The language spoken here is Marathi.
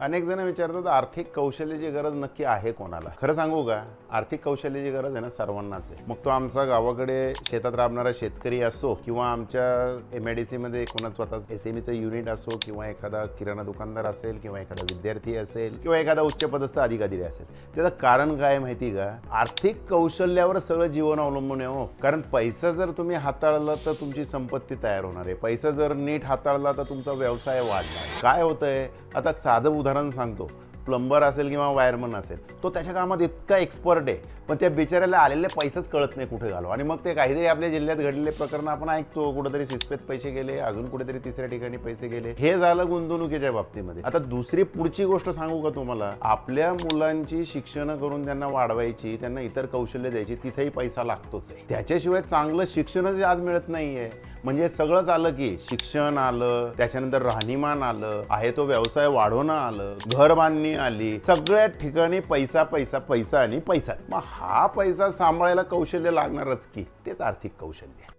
अनेक जण विचारतात आर्थिक कौशल्याची गरज नक्की आहे कोणाला. खरं सांगू का, आर्थिक कौशल्याची गरज आहे ना सर्वांनाच आहे. मग तो आमचा गावाकडे शेतात राबणारा शेतकरी असो किंवा आमच्या MIDC मध्ये कोणा स्वतः SMEचं युनिट असो किंवा एखादा किराणा दुकानदार असेल किंवा एखादा विद्यार्थी असेल किंवा एखादा उच्चपदस्थ अधिकारी असेल. त्याचं कारण काय माहिती का, आर्थिक कौशल्यावर सगळं जीवन अवलंबून आहे हो. कारण पैसा जर तुम्ही हाताळला तर तुमची संपत्ती तयार होणार आहे. पैसा जर नीट हाताळला तर तुमचा व्यवसाय वाढणार. काय होतंय, आता साधं उदाहरण सांगतो. प्लंबर असेल किंवा वायरमन असेल, तो त्याच्या कामात इतका एक्सपर्ट आहे, पण त्या बिचाऱ्याला आलेले पैसेच कळत नाही कुठे घालवा. आणि मग ते काहीतरी आपल्या जिल्ह्यात घडलेले प्रकरण आपण ऐकतो, कुठेतरी सिस्पेत पैसे गेले, अजून कुठेतरी तिसऱ्या ठिकाणी पैसे गेले. हे झालं गुंतवणुकीच्या बाबतीमध्ये. आता दुसरी पुढची गोष्ट सांगू का तुम्हाला, आपल्या मुलांची शिक्षण करून त्यांना वाढवायची, त्यांना इतर कौशल्य द्यायची, तिथेही पैसा लागतोच आहे. त्याच्याशिवाय चांगलं शिक्षणच आज मिळत नाहीये. म्हणजे सगळंच आलं की शिक्षण आलं, त्याच्यानंतर राहणीमान आलं, आहे तो व्यवसाय वाढवणं आलं, घर बांधणी आली, सगळ्या ठिकाणी पैसा पैसा पैसा आणि पैसा. मग हा पैसा सांभाळायला कौशल्य लागणारच की, तेच आर्थिक कौशल्य.